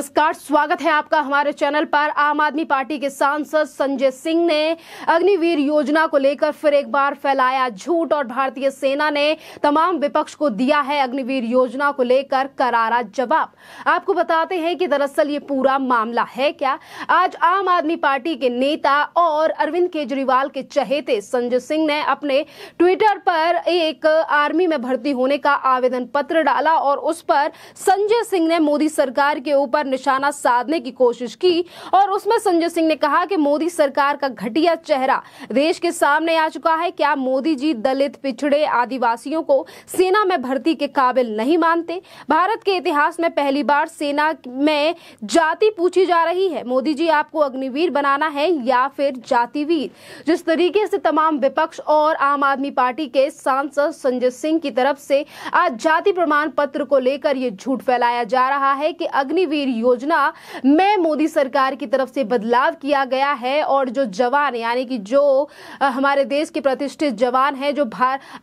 नमस्कार, स्वागत है आपका हमारे चैनल पर। आम आदमी पार्टी के सांसद संजय सिंह ने अग्निवीर योजना को लेकर फिर एक बार फैलाया झूठ और भारतीय सेना ने तमाम विपक्ष को दिया है अग्निवीर योजना को लेकर करारा जवाब। आपको बताते हैं कि दरअसल ये पूरा मामला है क्या। आज आम आदमी पार्टी के नेता और अरविंद केजरीवाल के चहेते संजय सिंह ने अपने ट्विटर पर एक आर्मी में भर्ती होने का आवेदन पत्र डाला और उस पर संजय सिंह ने मोदी सरकार के ऊपर निशाना साधने की कोशिश की और उसमें संजय सिंह ने कहा कि मोदी सरकार का घटिया चेहरा देश के सामने आ चुका है। क्या मोदी जी दलित, पिछड़े, आदिवासियों को सेना में भर्ती के काबिल नहीं मानते? भारत के इतिहास में पहली बार सेना में जाति पूछी जा रही है। मोदी जी आपको अग्निवीर बनाना है या फिर जातिवीर? जिस तरीके से तमाम विपक्ष और आम आदमी पार्टी के सांसद संजय सिंह की तरफ से आज जाति प्रमाण पत्र को लेकर यह झूठ फैलाया जा रहा है कि अग्निवीर योजना में मोदी सरकार की तरफ से बदलाव किया गया है और जो जवान यानी कि जो हमारे देश के प्रतिष्ठित जवान हैं जो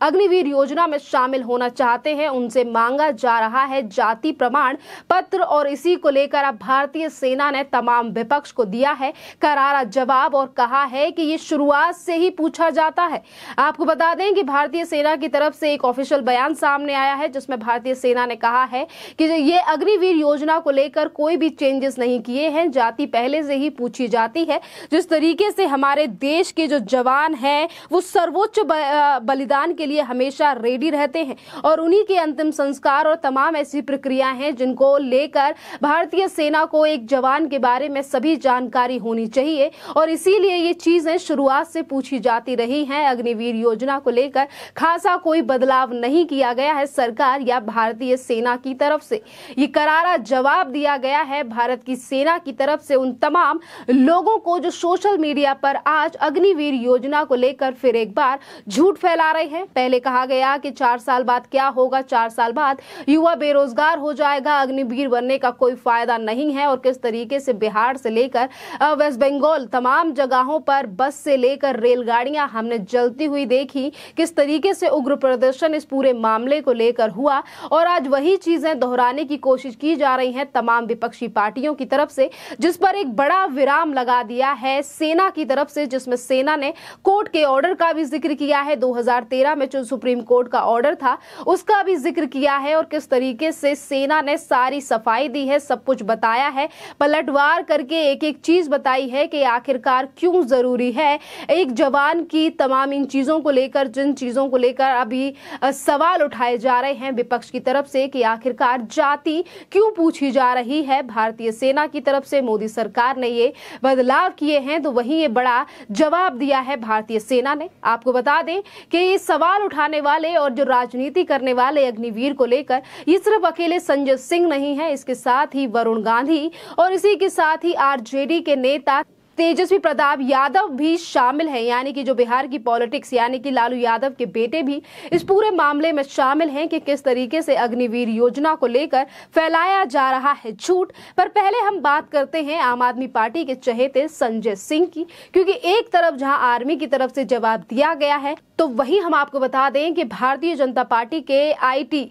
अग्निवीर योजना में शामिल होना चाहते हैं उनसे मांगा जा रहा है जाति प्रमाण पत्र। और इसी को लेकर अब भारतीय सेना ने तमाम विपक्ष को दिया है करारा जवाब और कहा है कि ये शुरुआत से ही पूछा जाता है। आपको बता दें कि भारतीय सेना की तरफ से एक ऑफिशियल बयान सामने आया है जिसमें भारतीय सेना ने कहा है कि ये अग्निवीर योजना को लेकर कोई भी चेंजेस नहीं किए हैं, जाति पहले से ही पूछी जाती है। जिस तरीके से हमारे देश के जो जवान हैं वो सर्वोच्च बलिदान के लिए हमेशा रेडी रहते हैं और उन्हीं के अंतिम संस्कार और तमाम ऐसी प्रक्रियाएं हैं जिनको लेकर भारतीय सेना को एक जवान के बारे में सभी जानकारी होनी चाहिए और इसीलिए ये चीजें शुरुआत से पूछी जाती रही हैं। अग्निवीर योजना को लेकर खासा कोई बदलाव नहीं किया गया है सरकार या भारतीय सेना की तरफ से। ये करारा जवाब दिया गया है भारत की सेना की तरफ से उन तमाम लोगों को जो सोशल मीडिया पर आज अग्निवीर योजना को लेकर फिर एक बार झूठ फैला रहे हैं। पहले कहा गया कि 4 साल बाद क्या होगा, 4 साल बाद युवा बेरोजगार हो जाएगा, अग्निवीर बनने का कोई फायदा नहीं है। और किस तरीके से बिहार से लेकर वेस्ट बंगाल तमाम जगहों पर बस से लेकर रेलगाड़ियां हमने जलती हुई देखी, किस तरीके से उग्र प्रदर्शन इस पूरे मामले को लेकर हुआ और आज वही चीजें दोहराने की कोशिश की जा रही हैं तमाम विपक्षी पार्टियों की तरफ से, जिस पर एक बड़ा विराम लगा दिया है सेना की तरफ से, जिसमें सेना ने कोर्ट के ऑर्डर का भी जिक्र किया है। 2013 में जो सुप्रीम कोर्ट का ऑर्डर था उसका भी जिक्र किया है और किस तरीके से सेना ने सारी सफाई दी है, सब कुछ बताया है, पलटवार करके एक एक चीज बताई है कि आखिरकार क्यों जरूरी है एक जवान की तमाम इन चीजों को लेकर, जिन चीजों को लेकर अभी सवाल उठाए जा रहे हैं विपक्ष की तरफ से कि आखिरकार जाति क्यों पूछी जा रही है। भारतीय सेना की तरफ से मोदी सरकार ने ये बदलाव किए हैं तो वहीं ये बड़ा जवाब दिया है भारतीय सेना ने। आपको बता दें कि ये सवाल उठाने वाले और जो राजनीति करने वाले अग्निवीर को लेकर ये सिर्फ अकेले संजय सिंह नहीं है, इसके साथ ही वरुण गांधी और इसी के साथ ही आरजेडी के नेता तेजस्वी प्रताप यादव भी शामिल हैं, यानी कि जो बिहार की पॉलिटिक्स यानी कि लालू यादव के बेटे भी इस पूरे मामले में शामिल हैं कि किस तरीके से अग्निवीर योजना को लेकर फैलाया जा रहा है झूठ। पर पहले हम बात करते हैं आम आदमी पार्टी के चहेते संजय सिंह की, क्योंकि एक तरफ जहां आर्मी की तरफ से जवाब दिया गया है तो वहीं हम आपको बता दें कि भारतीय जनता पार्टी के IT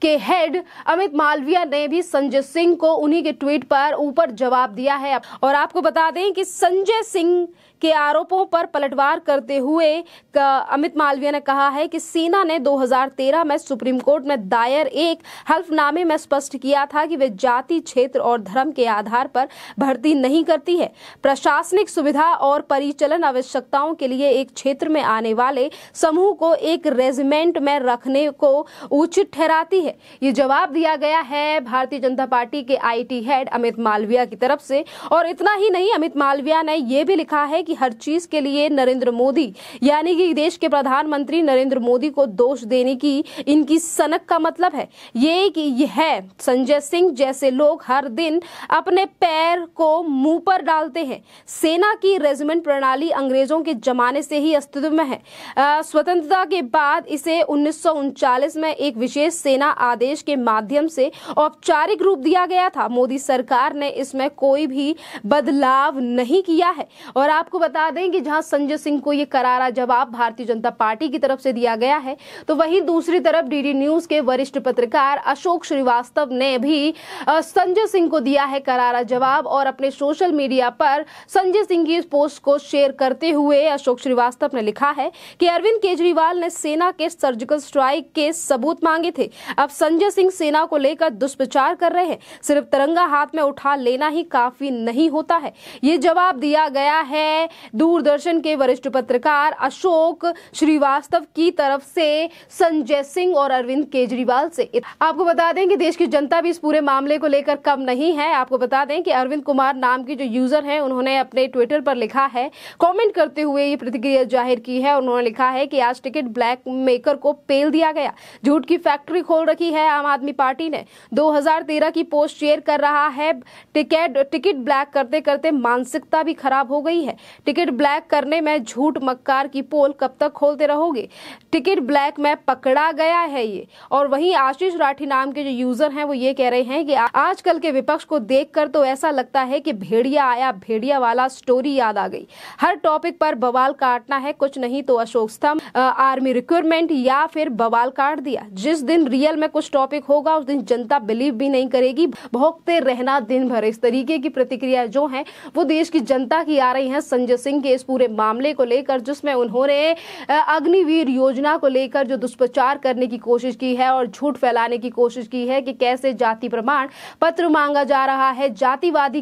के हेड अमित मालविया ने भी संजय सिंह को उन्हीं के ट्वीट पर ऊपर जवाब दिया है। और आपको बता दें कि संजय सिंह के आरोपों पर पलटवार करते हुए अमित मालविया ने कहा है कि सेना ने 2013 में सुप्रीम कोर्ट में दायर एक हल्फनामे में स्पष्ट किया था कि वे जाति, क्षेत्र और धर्म के आधार पर भर्ती नहीं करती है। प्रशासनिक सुविधा और परिचालन आवश्यकताओं के लिए एक क्षेत्र में आने वाले समूह को एक रेजिमेंट में रखने को उचित ठहराती है। ये जवाब दिया गया है भारतीय जनता पार्टी के IT हेड अमित मालविया की तरफ से। और इतना ही नहीं, अमित मालविया ने यह भी लिखा है कि हर चीज के लिए नरेंद्र मोदी यानी कि देश के प्रधानमंत्री नरेंद्र मोदी को दोष देने की इनकी सनक का मतलब है ये कि यह संजय सिंह जैसे लोग हर दिन अपने पैर को मुंह पर डालते हैं। सेना की रेजिमेंट प्रणाली अंग्रेजों के जमाने से ही अस्तित्व में है। स्वतंत्रता के बाद इसे 1939 में एक विशेष सेना आदेश के माध्यम से औपचारिक रूप दिया गया था। मोदी सरकार ने इसमें कोई भी बदलाव नहीं किया है। और आपको बता दें कि जहां संजय सिंह को ये करारा जवाब भारतीय जनता पार्टी की तरफ से दिया गया है, तो वहीं दूसरी तरफ डीडी न्यूज के वरिष्ठ पत्रकार अशोक श्रीवास्तव ने भी संजय सिंह को दिया है करारा जवाब। और अपने सोशल मीडिया पर संजय सिंह की इस पोस्ट को शेयर करते हुए अशोक श्रीवास्तव ने लिखा है कि अरविंद केजरीवाल ने सेना के सर्जिकल स्ट्राइक के सबूत मांगे थे, अब संजय सिंह सेना को लेकर दुष्प्रचार कर रहे हैं। सिर्फ तिरंगा हाथ में उठा लेना ही काफी नहीं होता है। ये जवाब दिया गया है दूरदर्शन के वरिष्ठ पत्रकार अशोक श्रीवास्तव की तरफ से संजय सिंह और अरविंद केजरीवाल से। आपको बता दें कि देश की जनता भी इस पूरे मामले को लेकर कम नहीं है। आपको बता दें कि अरविंद कुमार नाम की जो यूजर है, उन्होंने अपने ट्विटर पर लिखा है, कमेंट करते हुए ये प्रतिक्रिया जाहिर की है। उन्होंने लिखा है कि आज टिकट ब्लैक मेकर को पेल दिया गया, झूठ की फैक्ट्री खोल रखी है आम आदमी पार्टी ने। 2013 की पोस्ट शेयर कर रहा है, टिकट ब्लैक करते करते मानसिकता भी खराब हो गई है। टिकट ब्लैक करने में झूठ मक्कार की पोल कब तक खोलते रहोगे? टिकट ब्लैक में पकड़ा गया है ये। और वहीं आशीष राठी नाम के जो यूजर हैं, वो ये कह रहे हैं कि आजकल के विपक्ष को देखकर तो ऐसा लगता है कि भेड़िया आया, भेड़िया वाला स्टोरी याद आ गई। हर टॉपिक पर बवाल काटना है, कुछ नहीं तो अशोक स्तंभ, आर्मी रिक्वायरमेंट या फिर बवाल काट दिया। जिस दिन रियल में कुछ टॉपिक होगा उस दिन जनता बिलीव भी नहीं करेगी, भौंकते रहना दिन भर। इस तरीके की प्रतिक्रिया जो है वो देश की जनता की आ रही है संजय सिंह के इस पूरे मामले को लेकर, जिसमें उन्होंने अग्निवीर योजना को लेकर जो दुष्प्रचार करने की कोशिश की है और झूठ फैलाने की कोशिश की है कि कैसे जाति प्रमाण पत्र मांगा जा रहा है, जातिवाद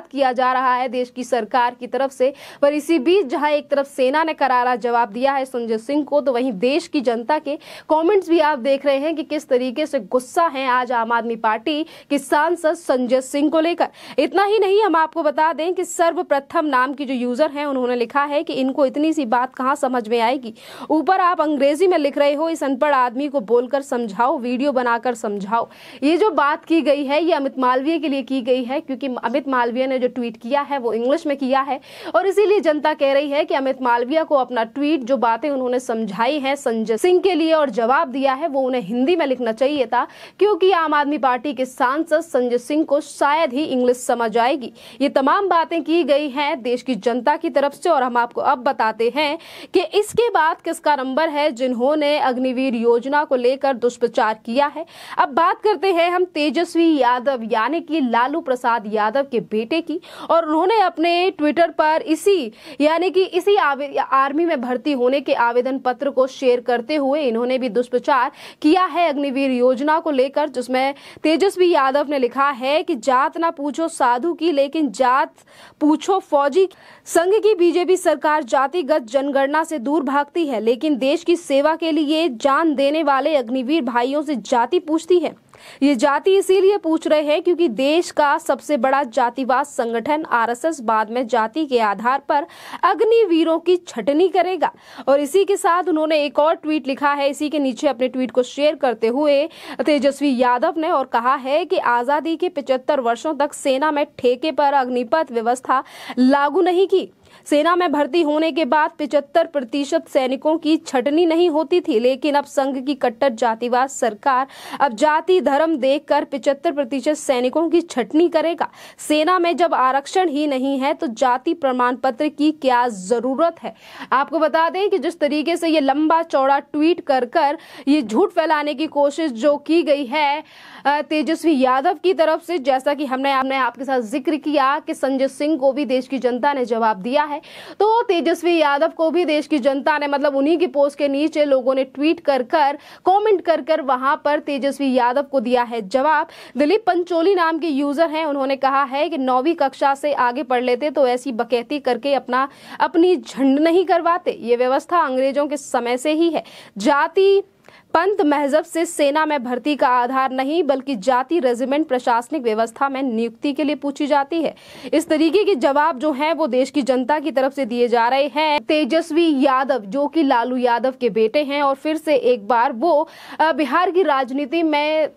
किया जा रहा है देश की सरकार की तरफ से। पर इसी बीच जहां एक तरफ सेना ने करारा जवाब दिया है संजय सिंह को, तो वहीं देश की जनता के कमेंट्स भी आप देख रहे हैं कि किस तरीके से गुस्सा है आज आम आदमी पार्टी के सांसद संजय सिंह को लेकर। इतना ही नहीं, हम आपको बता दें कि सर्वप्रथम नाम की जो यूजर हैं, उन्होंने लिखा है कि इनको इतनी सी बात कहां समझ में आएगी, ऊपर आप अंग्रेजी में लिख रहे हो, इस अनपढ़ आदमी को बोलकर समझाओ, वीडियो बनाकर समझाओ। ये जो बात की गई है ये अमित मालवीय के लिए की गई है, क्योंकि अमित मालवीय ने जो ट्वीट किया है वो इंग्लिश में किया है और इसीलिए जनता कह रही है कि अमित मालवीय को अपना ट्वीट, जो बातें उन्होंने समझाई है संजय सिंह के लिए और जवाब दिया है, वो उन्हें हिंदी में लिखना चाहिए था, क्योंकि आम आदमी पार्टी के सांसद संजय सिंह को शायद ही इंग्लिश समझ आएगी। ये तमाम बातें की गई हैं देश की जनता की तरफ से और हम आपको अब बताते हैं कि इसके बाद किसका नंबर है जिन्होंने अग्निवीर योजना को लेकर दुष्प्रचार किया है। अब बात करते हैं हम तेजस्वी यादव यानी कि लालू प्रसाद यादव के बेटे की, और उन्होंने अपने ट्विटर पर इसी आर्मी में भर्ती होने के आवेदन पत्र को शेयर करते हुए इन्होंने भी दुष्प्रचार किया है अग्निवीर योजना को लेकर, जिसमें तेजस्वी यादव ने लिखा है कि जात ना पूछो साधु की लेकिन जात पूछो फौजी। संघ की बीजेपी सरकार जातिगत जनगणना से दूर भागती है, लेकिन देश की सेवा के लिए जान देने वाले अग्निवीर भाइयों से जाति पूछती है। ये जाति इसीलिए पूछ रहे हैं क्योंकि देश का सबसे बड़ा जातिवाद संगठन आरएसएस बाद में जाति के आधार पर अग्निवीरों की छटनी करेगा। और इसी के साथ उन्होंने एक और ट्वीट लिखा है, इसी के नीचे अपने ट्वीट को शेयर करते हुए तेजस्वी यादव ने और कहा है कि आजादी के 75 वर्षों तक सेना में ठेके पर अग्निपथ व्यवस्था लागू नहीं की। सेना में भर्ती होने के बाद 75% सैनिकों की छटनी नहीं होती थी, लेकिन अब संघ की कट्टर जातिवाद सरकार अब जाति धर्म देखकर 75% सैनिकों की छटनी करेगा। सेना में जब आरक्षण ही नहीं है तो जाति प्रमाण पत्र की क्या जरूरत है। आपको बता दें कि जिस तरीके से ये लंबा चौड़ा ट्वीट कर ये झूठ फैलाने की कोशिश जो की गई है तेजस्वी यादव की तरफ से, जैसा कि हमने आपके साथ जिक्र किया कि संजय सिंह को भी देश की जनता ने जवाब दिया है, तो तेजस्वी यादव को भी देश की जनता ने, मतलब उन्हीं की पोस्ट के नीचे लोगों ने ट्वीट कमेंट कर वहां पर तेजस्वी यादव को दिया है जवाब। दिलीप पंचोली नाम के यूजर हैं, उन्होंने कहा है कि 9वीं कक्षा से आगे पढ़ लेते तो ऐसी बकैती करके अपनी झंड नहीं करवाते। ये व्यवस्था अंग्रेजों के समय से ही है। जाति पंथ महजब से सेना में भर्ती का आधार नहीं बल्कि जाति रेजिमेंट प्रशासनिक व्यवस्था में नियुक्ति के लिए पूछी जाती है। इस तरीके के जवाब जो है वो देश की जनता की तरफ से दिए जा रहे हैं तेजस्वी यादव, जो कि लालू यादव के बेटे हैं और फिर से एक बार वो बिहार की राजनीति में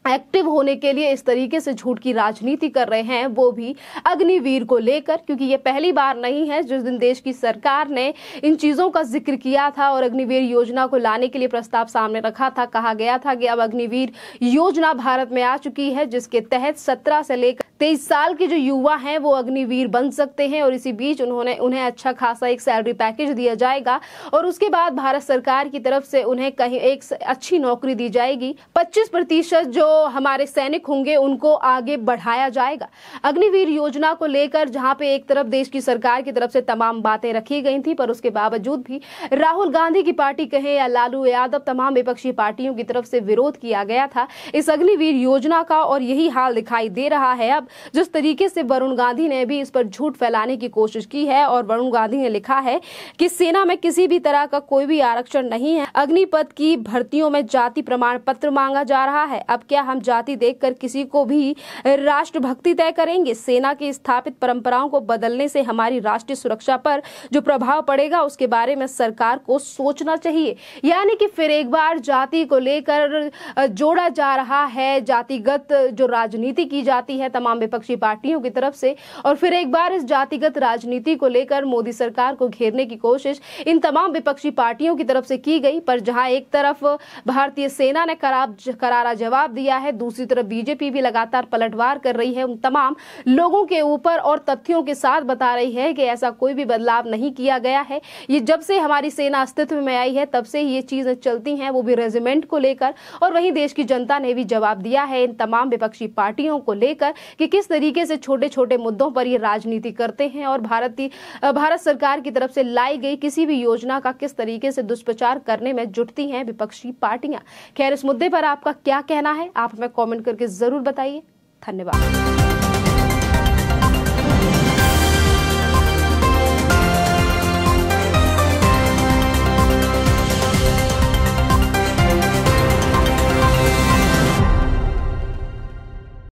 एक्टिव होने के लिए इस तरीके से झूठ की राजनीति कर रहे हैं, वो भी अग्निवीर को लेकर, क्योंकि ये पहली बार नहीं है जिस दिन देश की सरकार ने इन चीजों का जिक्र किया था और अग्निवीर योजना को लाने के लिए प्रस्ताव सामने रखा था। कहा गया था कि अब अग्निवीर योजना भारत में आ चुकी है, जिसके तहत 17 से लेकर 23 साल के जो युवा हैं वो अग्निवीर बन सकते हैं और इसी बीच उन्हें अच्छा खासा एक सैलरी पैकेज दिया जाएगा और उसके बाद भारत सरकार की तरफ से उन्हें कहीं एक अच्छी नौकरी दी जाएगी। 25% जो हमारे सैनिक होंगे उनको आगे बढ़ाया जाएगा। अग्निवीर योजना को लेकर जहां पे एक तरफ देश की सरकार की तरफ से तमाम बातें रखी गई थी, पर उसके बावजूद भी राहुल गांधी की पार्टी कहे या लालू यादव, तमाम विपक्षी पार्टियों की तरफ से विरोध किया गया था इस अग्निवीर योजना का और यही हाल दिखाई दे रहा है। अब जिस तरीके से वरुण गांधी ने भी इस पर झूठ फैलाने की कोशिश की है और वरुण गांधी ने लिखा है कि सेना में किसी भी तरह का कोई भी आरक्षण नहीं है, अग्निपथ की भर्तियों में जाति प्रमाण पत्र मांगा जा रहा है। अब क्या हम जाति देखकर किसी को भी राष्ट्रभक्ति तय करेंगे? सेना की स्थापित परंपराओं को बदलने से हमारी राष्ट्रीय सुरक्षा पर जो प्रभाव पड़ेगा उसके बारे में सरकार को सोचना चाहिए। यानी कि फिर एक बार जाति को लेकर जोड़ा जा रहा है, जातिगत जो राजनीति की जाती है तमाम विपक्षी पार्टियों की तरफ से, और फिर एक बार इस जातिगत राजनीति को लेकर मोदी सरकार को घेरने की कोशिश इन तमाम विपक्षी पार्टियों की तरफ से की गई। पर जहां एक तरफ भारतीय सेना ने करारा जवाब दिया है, दूसरी तरफ बीजेपी भी लगातार पलटवार कर रही है उन तमाम लोगों के ऊपर और तथ्यों के साथ बता रही है कि ऐसा कोई भी बदलाव नहीं किया गया है। ये जब से हमारी सेना अस्तित्व में आई है तब से ये चीजें चलती हैं, वो भी रेजिमेंट को लेकर। और वहीं देश की जनता ने भी जवाब दिया है इन तमाम विपक्षी पार्टियों को लेकर कि किस तरीके से छोटे छोटे मुद्दों पर ये राजनीति करते हैं और भारत सरकार की तरफ से लाई गई किसी भी योजना का किस तरीके से दुष्प्रचार करने में जुटती हैं विपक्षी पार्टियां। खैर, इस मुद्दे पर आपका क्या कहना है आप हमें कमेंट करके जरूर बताइए। धन्यवाद।